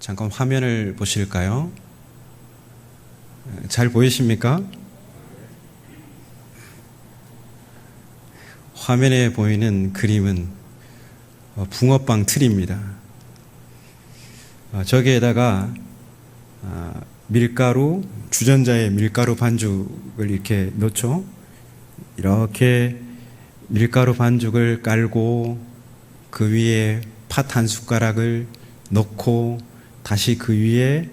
잠깐 화면을 보실까요? 잘 보이십니까? 화면에 보이는 그림은 붕어빵 틀입니다. 저기에다가 밀가루, 주전자에 밀가루 반죽을 이렇게 넣죠. 이렇게 밀가루 반죽을 깔고 그 위에 팥 한 숟가락을 넣고 다시 그 위에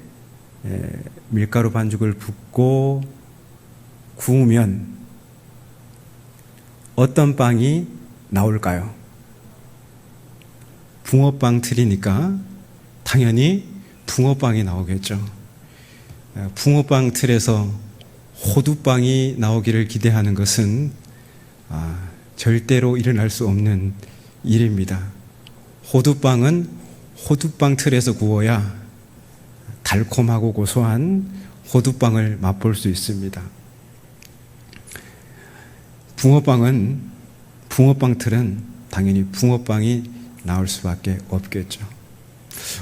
밀가루 반죽을 붓고 구우면 어떤 빵이 나올까요? 붕어빵 틀이니까 당연히 붕어빵이 나오겠죠. 붕어빵 틀에서 호두빵이 나오기를 기대하는 것은 절대로 일어날 수 없는 일입니다. 호두빵은 호두빵 틀에서 구워야 달콤하고 고소한 호두빵을 맛볼 수 있습니다. 붕어빵 틀은 당연히 붕어빵이 나올 수밖에 없겠죠.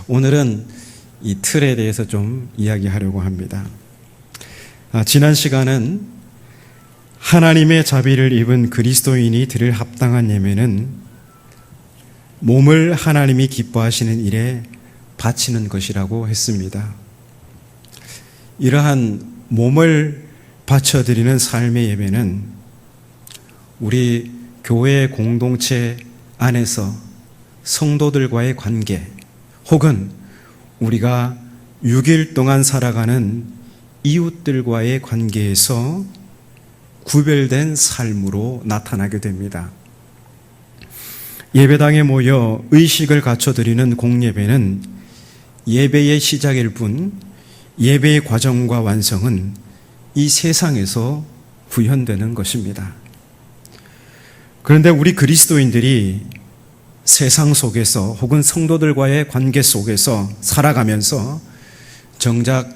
오늘은 이 틀에 대해서 좀 이야기하려고 합니다. 지난 시간은 하나님의 자비를 입은 그리스도인이 드릴 합당한 예배는 몸을 하나님이 기뻐하시는 일에 바치는 것이라고 했습니다. 이러한 몸을 바쳐드리는 삶의 예배는 우리 교회 공동체 안에서 성도들과의 관계 혹은 우리가 6일 동안 살아가는 이웃들과의 관계에서 구별된 삶으로 나타나게 됩니다. 예배당에 모여 의식을 갖춰드리는 공예배는 예배의 시작일 뿐 예배의 과정과 완성은 이 세상에서 구현되는 것입니다. 그런데 우리 그리스도인들이 세상 속에서 혹은 성도들과의 관계 속에서 살아가면서 정작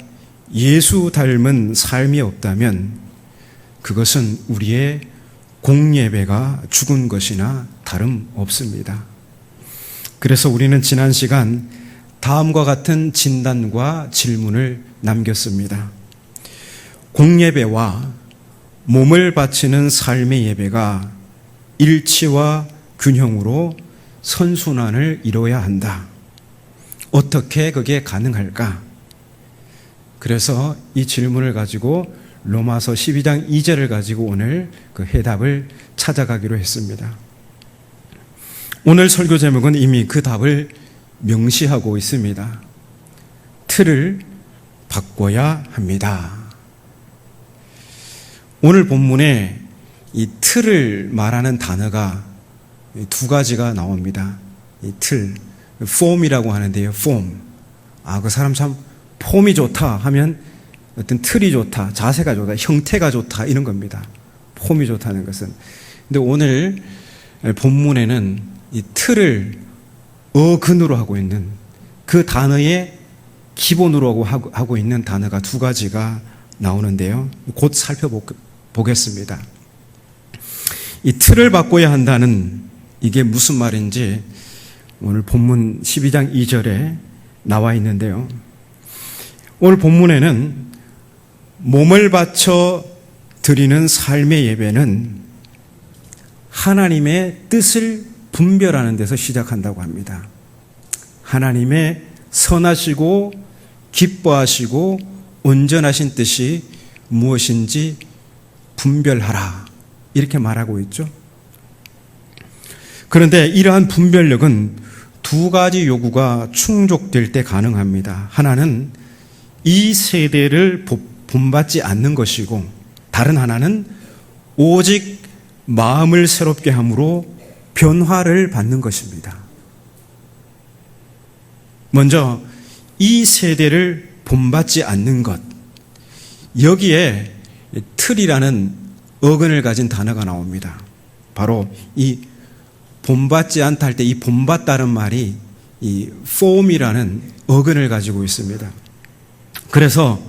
예수 닮은 삶이 없다면 그것은 우리의 공예배가 죽은 것이나 다름없습니다. 그래서 우리는 지난 시간 다음과 같은 진단과 질문을 남겼습니다. 공예배와 몸을 바치는 삶의 예배가 일치와 균형으로 선순환을 이뤄야 한다. 어떻게 그게 가능할까? 그래서 이 질문을 가지고 로마서 12장 2절을 가지고 오늘 그 해답을 찾아가기로 했습니다. 오늘 설교 제목은 이미 그 답을 명시하고 있습니다. 틀을 바꿔야 합니다. 오늘 본문에 이 틀을 말하는 단어가 두 가지가 나옵니다. 이 틀, 폼이라고 하는데요. 폼. 그 사람 참 폼이 좋다 하면 어떤 틀이 좋다, 자세가 좋다, 형태가 좋다 이런 겁니다. 폼이 좋다는 것은. 근데 오늘 본문에는 이 틀을 어근으로 하고 있는 그 단어의 기본으로 하고 있는 단어가 두 가지가 나오는데요. 곧 살펴보겠습니다. 이 틀을 바꿔야 한다는 이게 무슨 말인지 오늘 본문 12장 2절에 나와 있는데요. 오늘 본문에는 몸을 바쳐 드리는 삶의 예배는 하나님의 뜻을 분별하는 데서 시작한다고 합니다. 하나님의 선하시고 기뻐하시고 온전하신 뜻이 무엇인지 분별하라 이렇게 말하고 있죠. 그런데 이러한 분별력은 두 가지 요구가 충족될 때 가능합니다. 하나는 이 세대를 본받지 않는 것이고 다른 하나는 오직 마음을 새롭게 함으로 변화를 받는 것입니다. 먼저 이 세대를 본받지 않는 것, 여기에 틀이라는 어근을 가진 단어가 나옵니다. 바로 이 본받지 않다 할 때 이 본받다는 말이 이 form이라는 어근을 가지고 있습니다. 그래서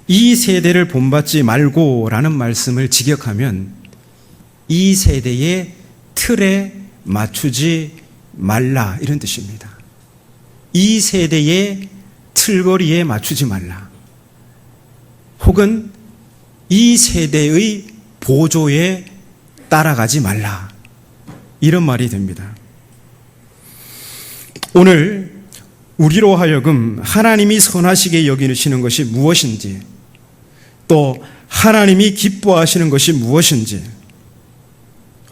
이 세대를 본받지 말고라는 말씀을 직역하면 이 세대의 틀에 맞추지 말라 이런 뜻입니다. 이 세대의 틀거리에 맞추지 말라. 혹은 이 세대의 보조에 따라가지 말라. 이런 말이 됩니다. 오늘 우리로 하여금 하나님이 선하시게 여기시는 것이 무엇인지, 또 하나님이 기뻐하시는 것이 무엇인지,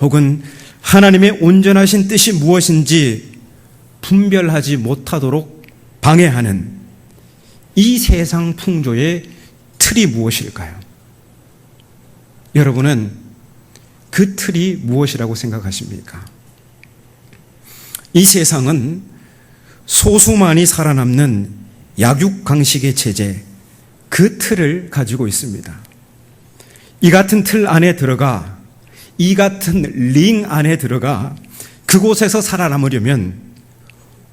혹은 하나님의 온전하신 뜻이 무엇인지 분별하지 못하도록 방해하는 이 세상 풍조의 틀이 무엇일까요? 여러분은 그 틀이 무엇이라고 생각하십니까? 이 세상은 소수만이 살아남는 약육강식의 체제, 그 틀을 가지고 있습니다. 이 같은 틀 안에 들어가, 이 같은 링 안에 들어가 그곳에서 살아남으려면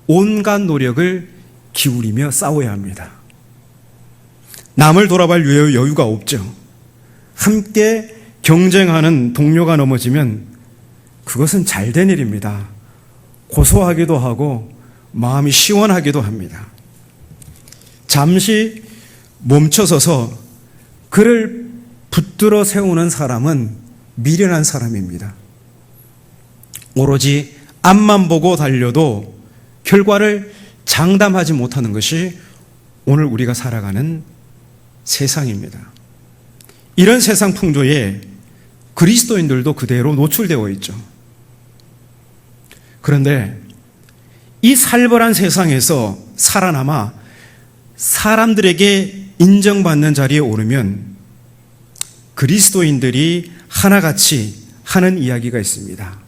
온갖 노력을 기울이며 싸워야 합니다. 남을 돌아볼 여유가 없죠. 함께 경쟁하는 동료가 넘어지면 그것은 잘된 일입니다. 고소하기도 하고 마음이 시원하기도 합니다. 잠시 멈춰서서 그를 붙들어 세우는 사람은 미련한 사람입니다. 오로지 앞만 보고 달려도 결과를 장담하지 못하는 것이 오늘 우리가 살아가는 세상입니다. 이런 세상 풍조에 그리스도인들도 그대로 노출되어 있죠. 그런데 이 살벌한 세상에서 살아남아 사람들에게 인정받는 자리에 오르면 그리스도인들이 하나같이 하는 이야기가 있습니다.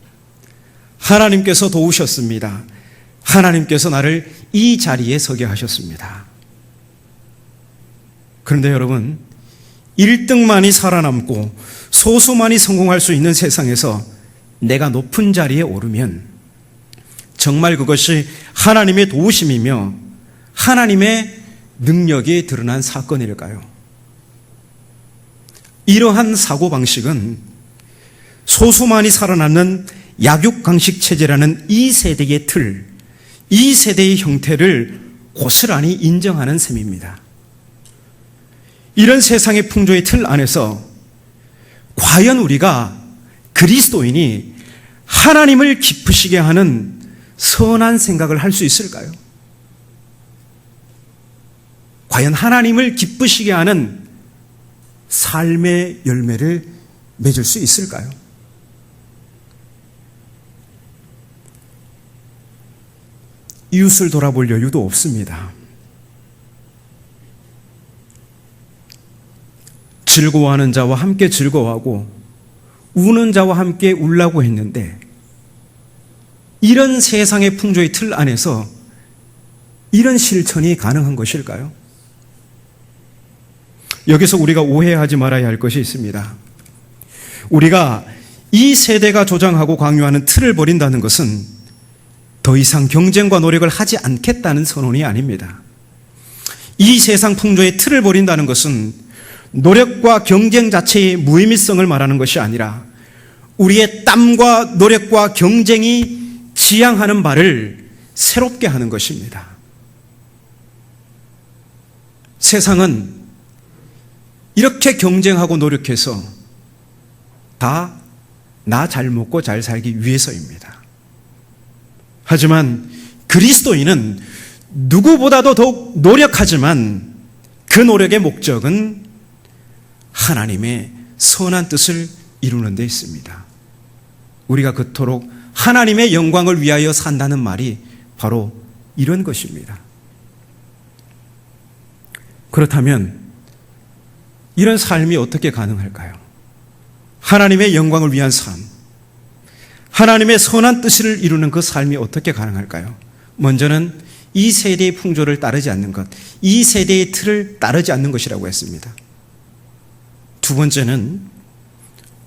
하나님께서 도우셨습니다. 하나님께서 나를 이 자리에 서게 하셨습니다. 그런데 여러분, 1등만이 살아남고 소수만이 성공할 수 있는 세상에서 내가 높은 자리에 오르면 정말 그것이 하나님의 도우심이며 하나님의 능력이 드러난 사건일까요? 이러한 사고방식은 소수만이 살아남는 약육강식 체제라는 이 세대의 틀, 이 세대의 형태를 고스란히 인정하는 셈입니다. 이런 세상의 풍조의 틀 안에서 과연 우리가 그리스도인이 하나님을 기쁘시게 하는 선한 생각을 할 수 있을까요? 과연 하나님을 기쁘시게 하는 삶의 열매를 맺을 수 있을까요? 이웃을 돌아볼 여유도 없습니다. 즐거워하는 자와 함께 즐거워하고 우는 자와 함께 울라고 했는데 이런 세상의 풍조의 틀 안에서 이런 실천이 가능한 것일까요? 여기서 우리가 오해하지 말아야 할 것이 있습니다. 우리가 이 세대가 조장하고 강요하는 틀을 버린다는 것은 더 이상 경쟁과 노력을 하지 않겠다는 선언이 아닙니다. 이 세상 풍조의 틀을 버린다는 것은 노력과 경쟁 자체의 무의미성을 말하는 것이 아니라 우리의 땀과 노력과 경쟁이 지향하는 바를 새롭게 하는 것입니다. 세상은 이렇게 경쟁하고 노력해서 다 나 잘 먹고 잘 살기 위해서입니다. 하지만 그리스도인은 누구보다도 더욱 노력하지만 그 노력의 목적은 하나님의 선한 뜻을 이루는 데 있습니다. 우리가 그토록 하나님의 영광을 위하여 산다는 말이 바로 이런 것입니다. 그렇다면 이런 삶이 어떻게 가능할까요? 하나님의 영광을 위한 삶, 하나님의 선한 뜻을 이루는 그 삶이 어떻게 가능할까요? 먼저는 이 세대의 풍조를 따르지 않는 것, 이 세대의 틀을 따르지 않는 것이라고 했습니다. 두 번째는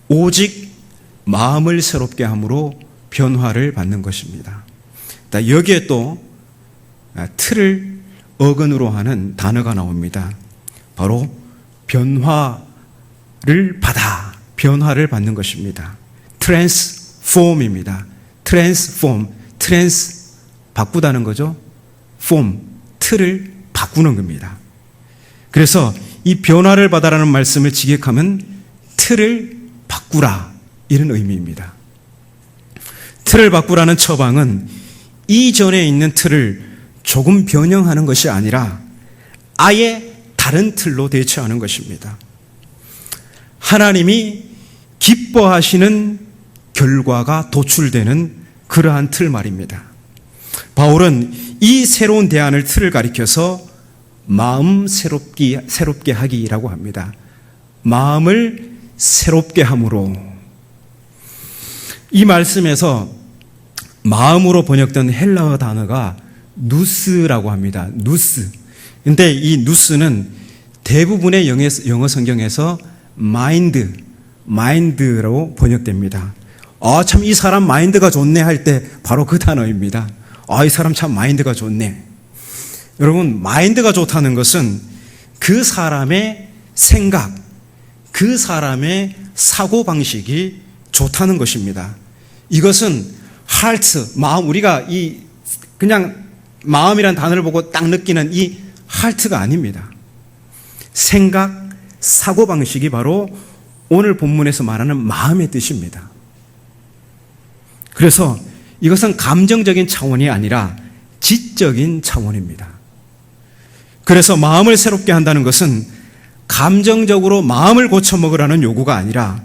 오직 마음을 새롭게 함으로 변화를 받는 것입니다. 여기에 또 틀을 어근으로 하는 단어가 나옵니다. 바로 변화를 받는 것입니다. 트랜스폼입니다. 트랜스폼, 바꾸다는 거죠. 폼, 틀을 바꾸는 겁니다. 그래서 이 변화를 받아라는 말씀을 직역하면 틀을 바꾸라, 이런 의미입니다. 틀을 바꾸라는 처방은 이전에 있는 틀을 조금 변형하는 것이 아니라 아예 다른 틀로 대처하는 것입니다. 하나님이 기뻐하시는 결과가 도출되는 그러한 틀 말입니다. 바울은 이 새로운 대안을 틀을 가리켜서 마음 새롭게 하기라고 합니다. 마음을 새롭게 함으로. 이 말씀에서 마음으로 번역된 헬라어 단어가 누스라고 합니다. 누스. 근데 이 누스는 대부분의 영어 성경에서 마인드로 번역됩니다. 참 이 사람 마인드가 좋네 할 때 바로 그 단어입니다. 이 사람 참 마인드가 좋네. 여러분, 마인드가 좋다는 것은 그 사람의 생각, 그 사람의 사고방식이 좋다는 것입니다. 이것은 heart, 마음, 우리가 그냥 마음이란 단어를 보고 딱 느끼는 이 heart가 아닙니다. 생각, 사고방식이 바로 오늘 본문에서 말하는 마음의 뜻입니다. 그래서 이것은 감정적인 차원이 아니라 지적인 차원입니다. 그래서 마음을 새롭게 한다는 것은 감정적으로 마음을 고쳐먹으라는 요구가 아니라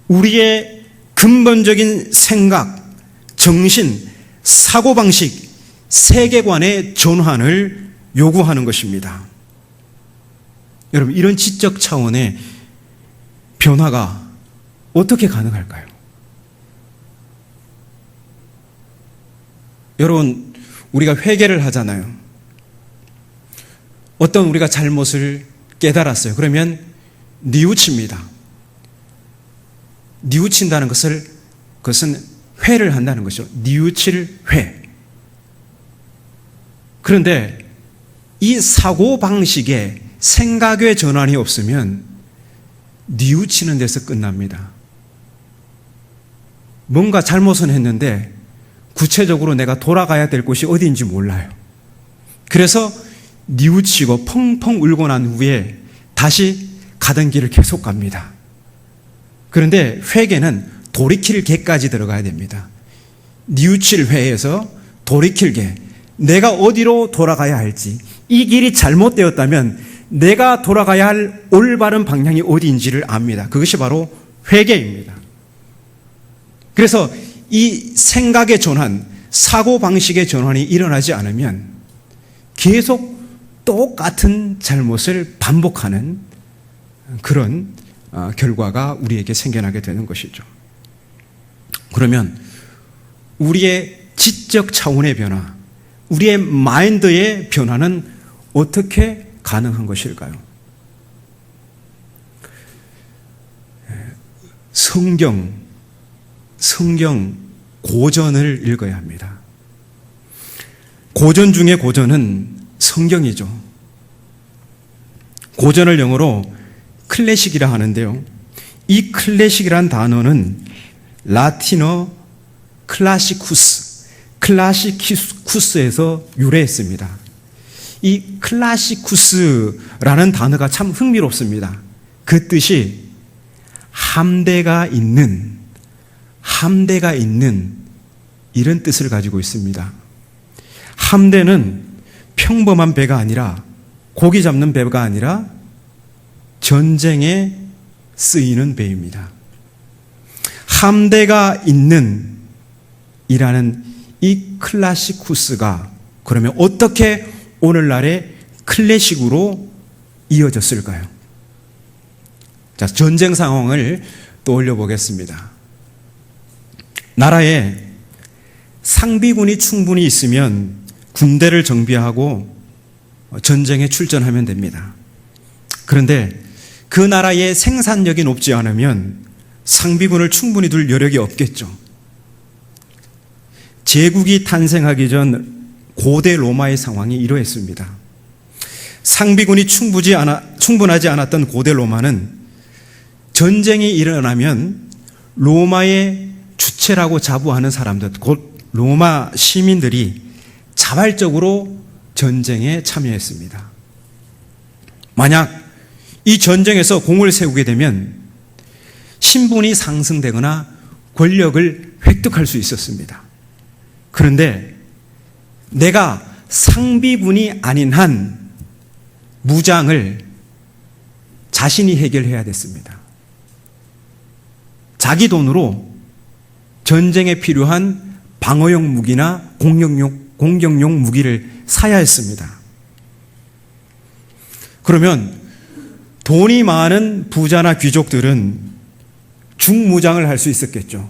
우리의 근본적인 생각, 정신, 사고방식, 세계관의 전환을 요구하는 것입니다. 여러분, 이런 지적 차원의 변화가 어떻게 가능할까요? 여러분, 우리가 회개를 하잖아요. 어떤 우리가 잘못을 깨달았어요. 그러면 뉘우칩니다. 뉘우친다는 그것은 회를 한다는 것이죠. 뉘우칠 회. 그런데 이 사고방식에 생각의 전환이 없으면 뉘우치는 데서 끝납니다. 뭔가 잘못은 했는데 구체적으로 내가 돌아가야 될 곳이 어디인지 몰라요. 그래서 뉘우치고 펑펑 울고 난 후에 다시 가던 길을 계속 갑니다. 그런데 회개는 돌이킬 개까지 들어가야 됩니다. 뉘우칠 회에서 돌이킬 개, 내가 어디로 돌아가야 할지, 이 길이 잘못되었다면 내가 돌아가야 할 올바른 방향이 어디인지를 압니다. 그것이 바로 회개입니다. 그래서 이 생각의 전환, 사고방식의 전환이 일어나지 않으면 계속 똑같은 잘못을 반복하는 그런 결과가 우리에게 생겨나게 되는 것이죠. 그러면 우리의 지적 차원의 변화, 우리의 마인드의 변화는 어떻게 가능한 것일까요? 성경 고전을 읽어야 합니다. 고전 중에 고전은 성경이죠. 고전을 영어로 클래식이라 하는데요. 이 클래식이란 단어는 라틴어 클라시쿠스에서 유래했습니다. 이 클라시쿠스라는 단어가 참 흥미롭습니다. 그 뜻이 함대가 있는 이런 뜻을 가지고 있습니다. 함대는 평범한 배가 아니라, 고기 잡는 배가 아니라 전쟁에 쓰이는 배입니다. 함대가 있는 이라는 이 클라시쿠스가 그러면 어떻게 오늘날의 클래식으로 이어졌을까요? 자, 전쟁 상황을 떠올려 보겠습니다. 나라에 상비군이 충분히 있으면 군대를 정비하고 전쟁에 출전하면 됩니다. 그런데 그 나라의 생산력이 높지 않으면 상비군을 충분히 둘 여력이 없겠죠. 제국이 탄생하기 전 고대 로마의 상황이 이러했습니다. 상비군이 충분하지 않았던 고대 로마는 전쟁이 일어나면 로마의 주체라고 자부하는 사람들, 곧 로마 시민들이 자발적으로 전쟁에 참여했습니다. 만약 이 전쟁에서 공을 세우게 되면 신분이 상승되거나 권력을 획득할 수 있었습니다. 그런데 내가 상비군이 아닌 한 무장을 자신이 해결해야 됐습니다. 자기 돈으로 전쟁에 필요한 방어용 무기나 공격용 무기를 사야 했습니다. 그러면 돈이 많은 부자나 귀족들은 중무장을 할 수 있었겠죠.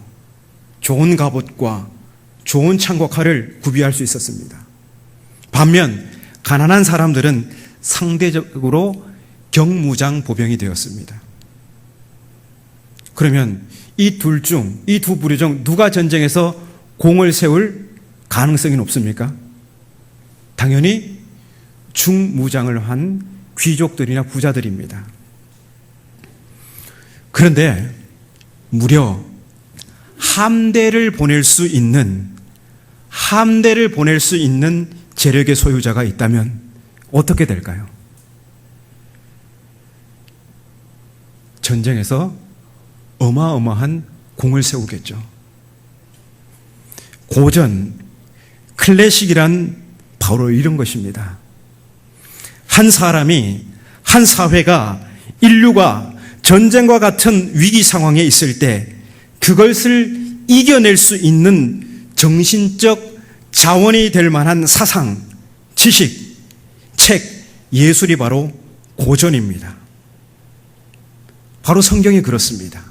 좋은 갑옷과 좋은 창과 칼을 구비할 수 있었습니다. 반면 가난한 사람들은 상대적으로 경무장 보병이 되었습니다. 그러면 이 두 부류 중 누가 전쟁에서 공을 세울 가능성이 높습니까? 당연히 중무장을 한 귀족들이나 부자들입니다. 그런데 무려 함대를 보낼 수 있는 재력의 소유자가 있다면 어떻게 될까요? 전쟁에서 어마어마한 공을 세우겠죠. 고전, 클래식이란 바로 이런 것입니다. 한 사람이, 한 사회가, 인류가 전쟁과 같은 위기 상황에 있을 때 그것을 이겨낼 수 있는 정신적 자원이 될 만한 사상, 지식, 책, 예술이 바로 고전입니다. 바로 성경이 그렇습니다.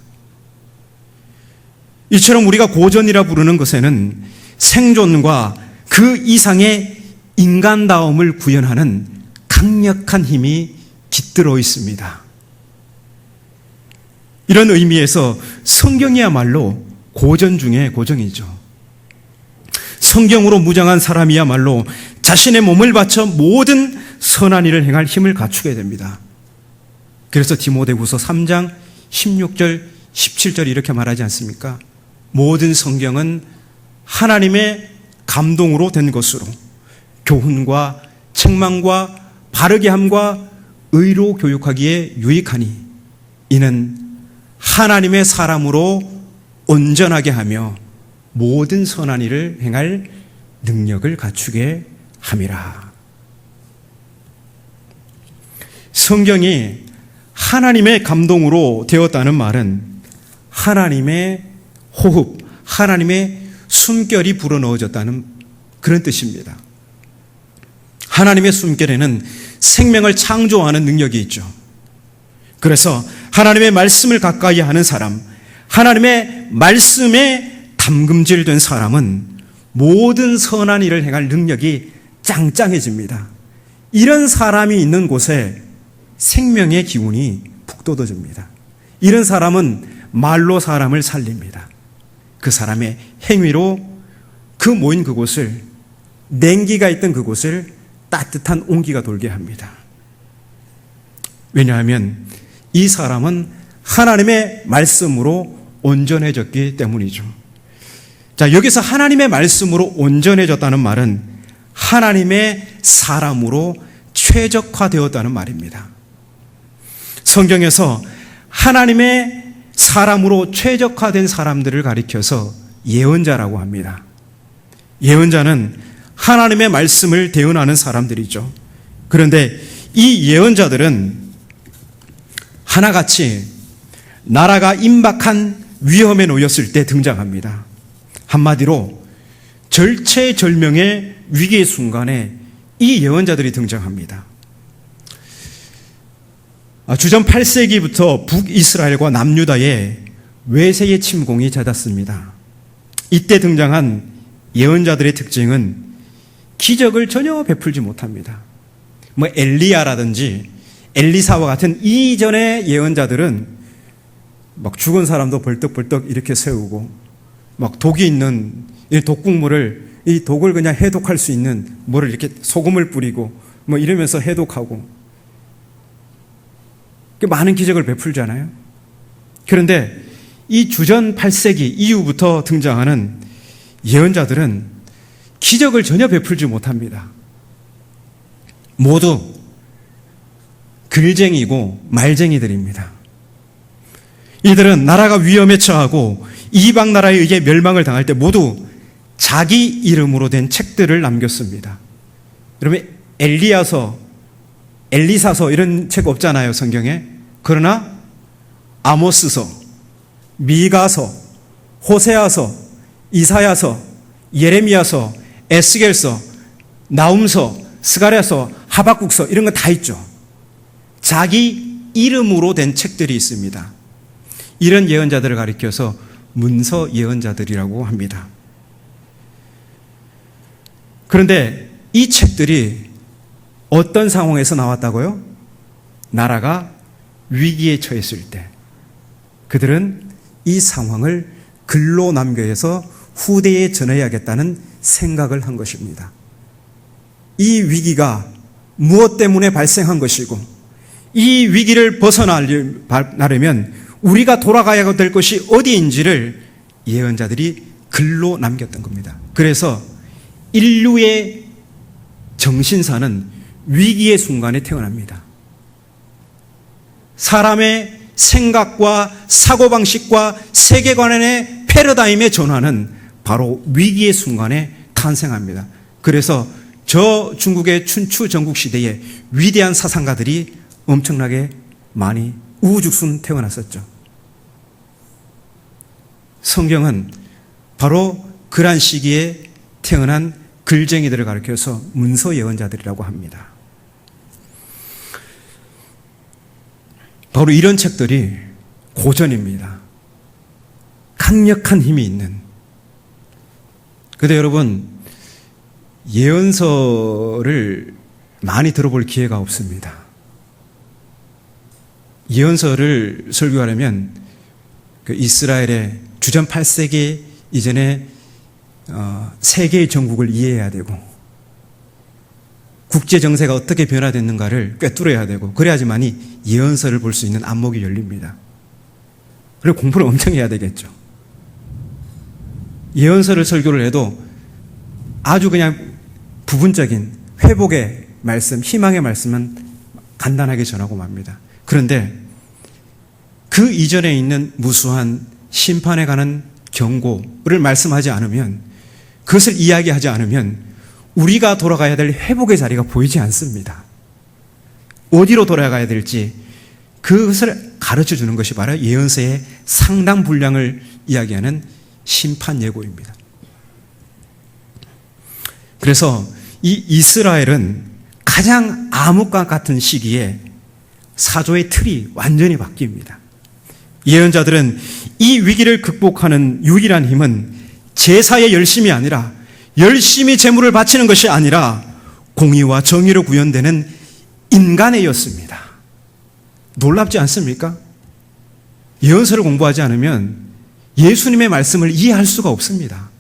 이처럼 우리가 고전이라 부르는 것에는 생존과 그 이상의 인간다움을 구현하는 강력한 힘이 깃들어 있습니다. 이런 의미에서 성경이야말로 고전 중에 고전이죠. 성경으로 무장한 사람이야말로 자신의 몸을 바쳐 모든 선한 일을 행할 힘을 갖추게 됩니다. 그래서 디모데후서 3장 16절 17절 이렇게 말하지 않습니까? 모든 성경은 하나님의 감동으로 된 것으로 교훈과 책망과 바르게 함과 의로 교육하기에 유익하니 이는 하나님의 사람으로 온전하게 하며 모든 선한 일을 행할 능력을 갖추게 함이라. 성경이 하나님의 감동으로 되었다는 말은 하나님의 호흡, 하나님의 숨결이 불어넣어졌다는 그런 뜻입니다. 하나님의 숨결에는 생명을 창조하는 능력이 있죠. 그래서 하나님의 말씀을 가까이 하는 사람, 하나님의 말씀에 담금질된 사람은 모든 선한 일을 행할 능력이 짱짱해집니다. 이런 사람이 있는 곳에 생명의 기운이 북돋아집니다. 이런 사람은 말로 사람을 살립니다. 그 사람의 행위로 그 모인 그곳을, 냉기가 있던 그곳을 따뜻한 온기가 돌게 합니다. 왜냐하면 이 사람은 하나님의 말씀으로 온전해졌기 때문이죠. 자, 여기서 하나님의 말씀으로 온전해졌다는 말은 하나님의 사람으로 최적화되었다는 말입니다. 성경에서 하나님의 사람으로 최적화된 사람들을 가리켜서 예언자라고 합니다. 예언자는 하나님의 말씀을 대언하는 사람들이죠. 그런데 이 예언자들은 하나같이 나라가 임박한 위험에 놓였을 때 등장합니다. 한마디로 절체절명의 위기의 순간에 이 예언자들이 등장합니다. 주전 8세기부터 북이스라엘과 남유다에 외세의 침공이 잦았습니다. 이때 등장한 예언자들의 특징은 기적을 전혀 베풀지 못합니다. 엘리야라든지 엘리사와 같은 이전의 예언자들은 막 죽은 사람도 벌떡벌떡 이렇게 세우고 막 독이 있는 이 독국물을, 이 독을 그냥 해독할 수 있는 뭐를 이렇게 소금을 뿌리고 이러면서 해독하고 많은 기적을 베풀잖아요. 그런데 이 주전 8세기 이후부터 등장하는 예언자들은 기적을 전혀 베풀지 못합니다. 모두 글쟁이고 말쟁이들입니다. 이들은 나라가 위험에 처하고 이방 나라에 의해 멸망을 당할 때 모두 자기 이름으로 된 책들을 남겼습니다. 여러분, 엘리야서, 엘리사서 이런 책 없잖아요, 성경에. 그러나 아모스서, 미가서, 호세아서, 이사야서, 예레미야서, 에스겔서, 나훔서, 스가랴서, 하박국서 이런 거 다 있죠. 자기 이름으로 된 책들이 있습니다. 이런 예언자들을 가리켜서 문서 예언자들이라고 합니다. 그런데 이 책들이 어떤 상황에서 나왔다고요? 나라가 위기에 처했을 때 그들은 이 상황을 글로 남겨서 후대에 전해야겠다는 생각을 한 것입니다. 이 위기가 무엇 때문에 발생한 것이고 이 위기를 벗어나려면 우리가 돌아가야 될 것이 어디인지를 예언자들이 글로 남겼던 겁니다. 그래서 인류의 정신사는 위기의 순간에 태어납니다. 사람의 생각과 사고방식과 세계관의 패러다임의 전환은 바로 위기의 순간에 탄생합니다. 그래서 저 중국의 춘추 전국시대에 위대한 사상가들이 엄청나게 많이 우후죽순 태어났었죠. 성경은 바로 그러한 시기에 태어난 글쟁이들을 가리켜서 문서 예언자들이라고 합니다. 바로 이런 책들이 고전입니다. 강력한 힘이 있는. 그런데 여러분, 예언서를 많이 들어볼 기회가 없습니다. 예언서를 설교하려면 그 이스라엘의 주전 8세기 이전에 세계의 정국을 이해해야 되고 국제 정세가 어떻게 변화됐는가를 꿰뚫어야 되고 그래야지만이 예언서를 볼 수 있는 안목이 열립니다. 그리고 공부를 엄청 해야 되겠죠. 예언서를 설교를 해도 아주 그냥 부분적인 회복의 말씀, 희망의 말씀은 간단하게 전하고 맙니다. 그런데 그 이전에 있는 무수한 심판에 관한 경고를 말씀하지 않으면, 그것을 이야기하지 않으면 우리가 돌아가야 될 회복의 자리가 보이지 않습니다. 어디로 돌아가야 될지 그것을 가르쳐 주는 것이 바로 예언서의 상당 분량을 이야기하는 심판 예고입니다. 그래서 이 이스라엘은 가장 암흑과 같은 시기에 사조의 틀이 완전히 바뀝니다. 예언자들은 이 위기를 극복하는 유일한 힘은 제사의 열심이 아니라, 열심히 제물을 바치는 것이 아니라 공의와 정의로 구현되는 인간애였습니다. 놀랍지 않습니까? 예언서를 공부하지 않으면 예수님의 말씀을 이해할 수가 없습니다.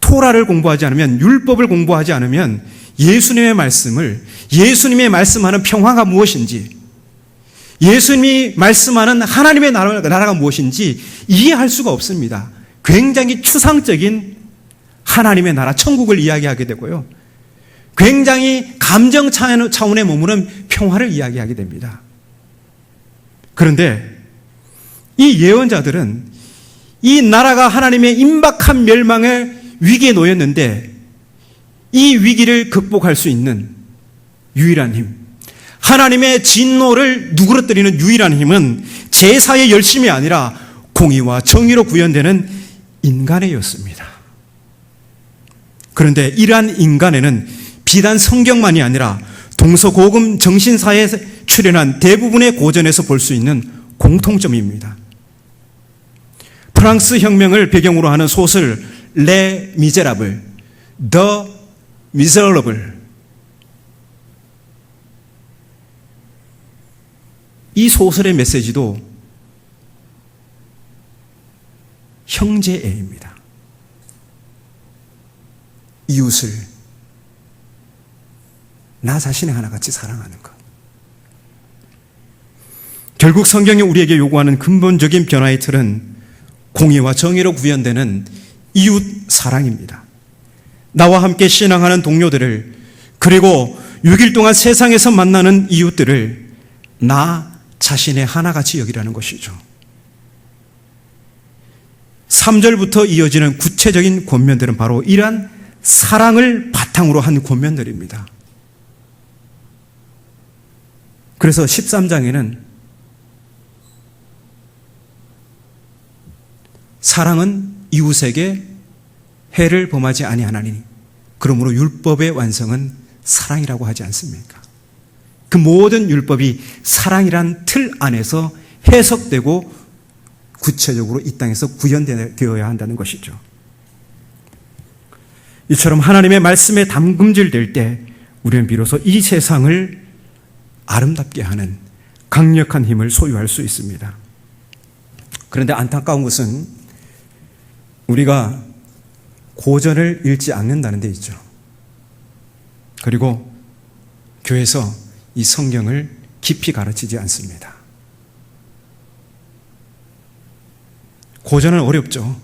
토라를 공부하지 않으면, 율법을 공부하지 않으면 예수님의 말씀을, 예수님의 말씀하는 평화가 무엇인지, 예수님이 말씀하는 하나님의 나라가 무엇인지 이해할 수가 없습니다. 굉장히 추상적인 하나님의 나라, 천국을 이야기하게 되고요. 굉장히 감정 차원에 머무는 평화를 이야기하게 됩니다. 그런데 이 예언자들은 이 나라가 하나님의 임박한 멸망의 위기에 놓였는데, 이 위기를 극복할 수 있는 유일한 힘, 하나님의 진노를 누그러뜨리는 유일한 힘은 제사의 열심이 아니라 공의와 정의로 구현되는 인간애였습니다. 그런데 이러한 인간애는 비단 성경만이 아니라 동서고금 정신사에 출연한 대부분의 고전에서 볼 수 있는 공통점입니다. 프랑스 혁명을 배경으로 하는 소설 레 미제라블, The Miserable, 이 소설의 메시지도 형제애입니다. 이웃을 나 자신의 하나같이 사랑하는 것. 결국 성경이 우리에게 요구하는 근본적인 변화의 틀은 공의와 정의로 구현되는 이웃 사랑입니다. 나와 함께 신앙하는 동료들을, 그리고 6일 동안 세상에서 만나는 이웃들을 나 자신의 하나같이 여기라는 것이죠. 3절부터 이어지는 구체적인 권면들은 바로 이러한 사랑을 바탕으로 한 권면들입니다. 그래서 13장에는 사랑은 이웃에게 해를 범하지 아니하나니 그러므로 율법의 완성은 사랑이라고 하지 않습니까? 그 모든 율법이 사랑이란 틀 안에서 해석되고 구체적으로 이 땅에서 구현되어야 한다는 것이죠. 이처럼 하나님의 말씀에 담금질될 때 우리는 비로소 이 세상을 아름답게 하는 강력한 힘을 소유할 수 있습니다. 그런데 안타까운 것은 우리가 고전을 읽지 않는다는 데 있죠. 그리고 교회에서 이 성경을 깊이 가르치지 않습니다. 고전은 어렵죠.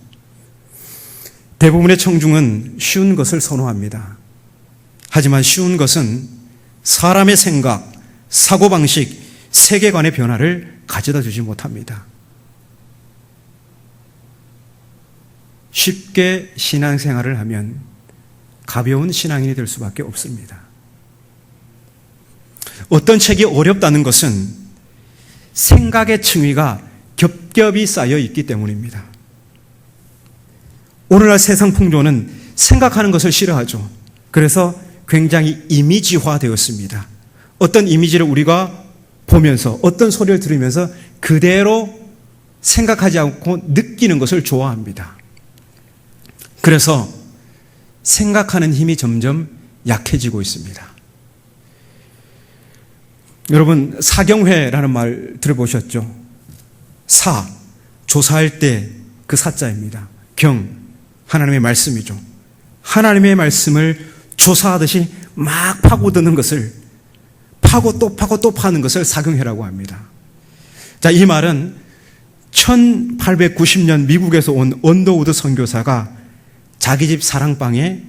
대부분의 청중은 쉬운 것을 선호합니다. 하지만 쉬운 것은 사람의 생각, 사고방식, 세계관의 변화를 가져다 주지 못합니다. 쉽게 신앙생활을 하면 가벼운 신앙인이 될 수밖에 없습니다. 어떤 책이 어렵다는 것은 생각의 층위가 겹겹이 쌓여 있기 때문입니다. 오늘날 세상 풍조는 생각하는 것을 싫어하죠. 그래서 굉장히 이미지화되었습니다. 어떤 이미지를 우리가 보면서 어떤 소리를 들으면서 그대로 생각하지 않고 느끼는 것을 좋아합니다. 그래서 생각하는 힘이 점점 약해지고 있습니다. 여러분, 사경회라는 말 들어보셨죠? 사, 조사할 때 그 사자입니다. 경, 하나님의 말씀이죠. 하나님의 말씀을 조사하듯이 막 파고드는 것을 파고 또 파고 또 파는 것을 사경회라고 합니다. 자, 이 말은 1890년 미국에서 온 언더우드 선교사가 자기 집 사랑방에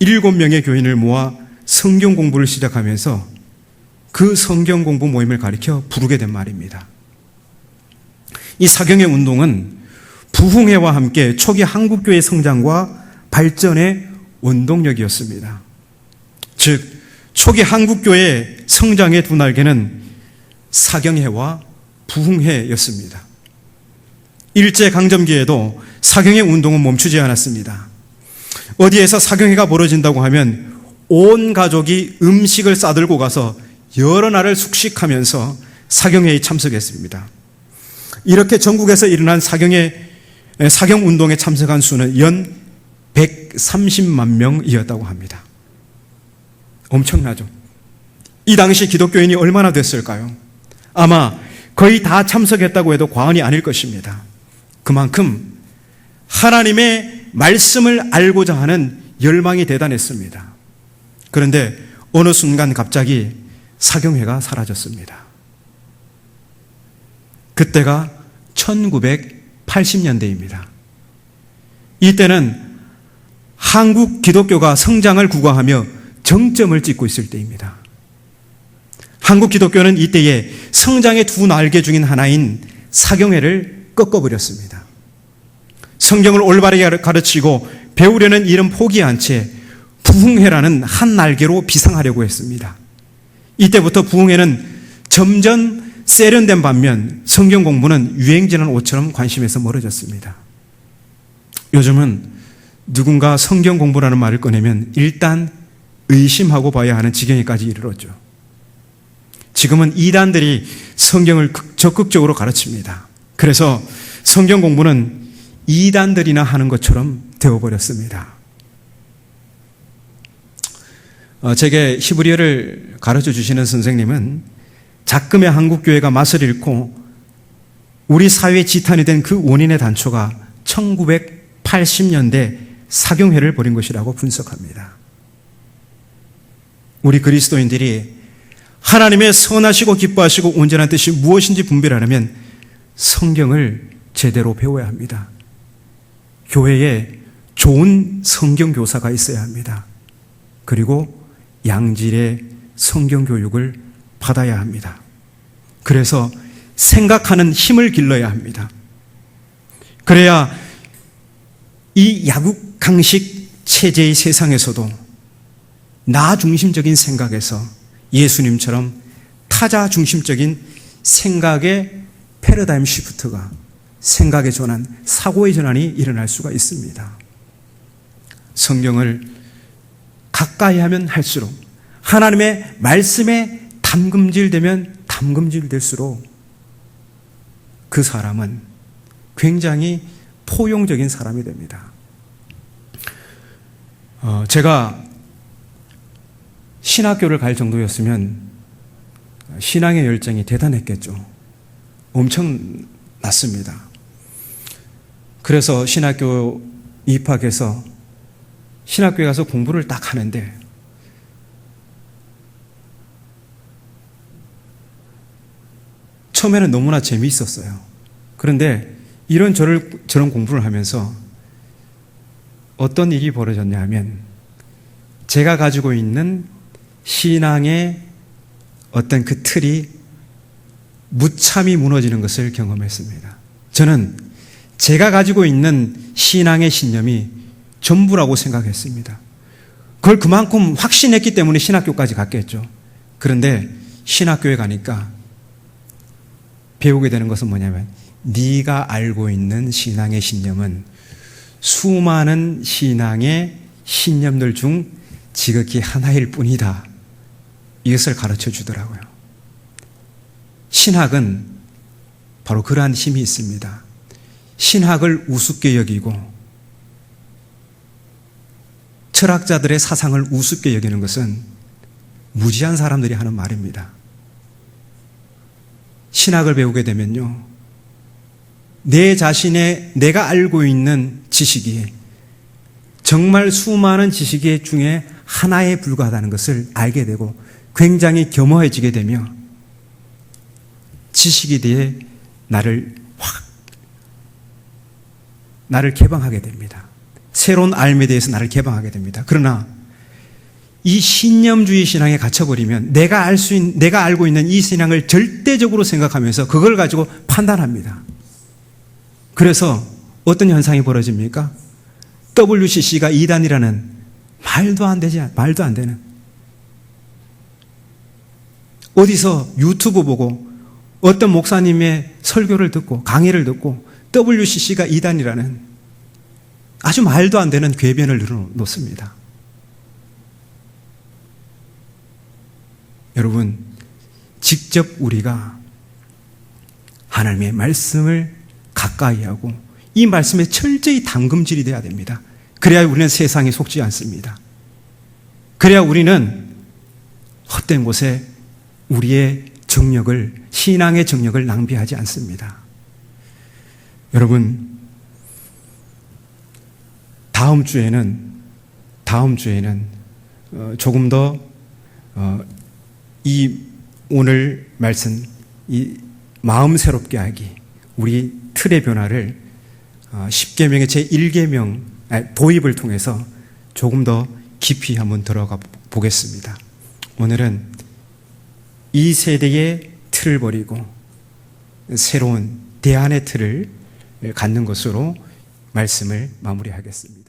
7명의 교인을 모아 성경 공부를 시작하면서 그 성경 공부 모임을 가리켜 부르게 된 말입니다. 이 사경회 운동은 부흥회와 함께 초기 한국교회 성장과 발전의 원동력이었습니다. 즉, 초기 한국교회 성장의 두 날개는 사경회와 부흥회였습니다. 일제강점기에도 사경회 운동은 멈추지 않았습니다. 어디에서 사경회가 벌어진다고 하면 온 가족이 음식을 싸들고 가서 여러 날을 숙식하면서 사경회에 참석했습니다. 이렇게 전국에서 일어난 사경 운동에 참석한 수는 연 130만 명이었다고 합니다. 엄청나죠? 이 당시 기독교인이 얼마나 됐을까요? 아마 거의 다 참석했다고 해도 과언이 아닐 것입니다. 그만큼 하나님의 말씀을 알고자 하는 열망이 대단했습니다. 그런데 어느 순간 갑자기 사경회가 사라졌습니다. 그때가 1980년대입니다. 이때는 한국 기독교가 성장을 구가하며 정점을 찍고 있을 때입니다. 한국 기독교는 이때에 성장의 두 날개 중인 하나인 사경회를 꺾어버렸습니다. 성경을 올바르게 가르치고 배우려는 일은 포기한 채 부흥회라는 한 날개로 비상하려고 했습니다. 이때부터 부흥회는 점점 세련된 반면 성경 공부는 유행지는 옷처럼 관심에서 멀어졌습니다. 요즘은 누군가 성경 공부라는 말을 꺼내면 일단 의심하고 봐야 하는 지경에까지 이르렀죠. 지금은 이단들이 성경을 적극적으로 가르칩니다. 그래서 성경 공부는 이단들이나 하는 것처럼 되어버렸습니다. 제게 히브리어를 가르쳐 주시는 선생님은 작금의 한국교회가 맛을 잃고 우리 사회의 지탄이 된 그 원인의 단초가 1980년대 사경회를 벌인 것이라고 분석합니다. 우리 그리스도인들이 하나님의 선하시고 기뻐하시고 온전한 뜻이 무엇인지 분별하려면 성경을 제대로 배워야 합니다. 교회에 좋은 성경 교사가 있어야 합니다. 그리고 양질의 성경 교육을 받아야 합니다. 그래서 생각하는 힘을 길러야 합니다. 그래야 이 야국강식 체제의 세상에서도 나 중심적인 생각에서 예수님처럼 타자 중심적인 생각의 패러다임 시프트가, 생각의 전환, 사고의 전환이 일어날 수가 있습니다. 성경을 가까이 하면 할수록, 하나님의 말씀에 담금질되면 담금질될수록 그 사람은 굉장히 포용적인 사람이 됩니다. 제가 신학교를 갈 정도였으면 신앙의 열정이 대단했겠죠. 엄청 났습니다. 그래서 신학교 입학해서 신학교에 가서 공부를 딱 하는데 처음에는 너무나 재미있었어요. 그런데 저런 공부를 하면서 어떤 일이 벌어졌냐 하면 제가 가지고 있는 신앙의 어떤 그 틀이 무참히 무너지는 것을 경험했습니다. 저는 제가 가지고 있는 신앙의 신념이 전부라고 생각했습니다. 그걸 그만큼 확신했기 때문에 신학교까지 갔겠죠. 그런데 신학교에 가니까 배우게 되는 것은 뭐냐면 네가 알고 있는 신앙의 신념은 수많은 신앙의 신념들 중 지극히 하나일 뿐이다. 이것을 가르쳐 주더라고요. 신학은 바로 그러한 힘이 있습니다. 신학을 우습게 여기고 철학자들의 사상을 우습게 여기는 것은 무지한 사람들이 하는 말입니다. 신학을 배우게 되면요, 내 자신의 내가 알고 있는 지식이 정말 수많은 지식 중에 하나에 불과하다는 것을 알게 되고 굉장히 겸허해지게 되며 지식에 대해 나를 개방하게 됩니다. 새로운 삶에 대해서 나를 개방하게 됩니다. 그러나 이 신념주의 신앙에 갇혀버리면 내가 알고 있는 이 신앙을 절대적으로 생각하면서 그걸 가지고 판단합니다. 그래서 어떤 현상이 벌어집니까? WCC가 이단이라는 말도 안 되는, 어디서 유튜브 보고 어떤 목사님의 설교를 듣고 강의를 듣고 WCC가 이단이라는 아주 말도 안 되는 궤변을 늘어놓습니다. 여러분, 직접 우리가 하나님의 말씀을 가까이 하고 이 말씀에 철저히 담금질이 돼야 됩니다. 그래야 우리는 세상에 속지 않습니다. 그래야 우리는 헛된 곳에 우리의 정력을, 신앙의 정력을 낭비하지 않습니다. 여러분, 다음 주에는 조금 더 이 오늘 말씀, 이 마음 새롭게 하기, 우리 틀의 변화를 10계명의 제1계명 도입을 통해서 조금 더 깊이 한번 들어가 보겠습니다. 오늘은 이 세대의 틀을 버리고 새로운 대안의 틀을 갖는 것으로 말씀을 마무리하겠습니다.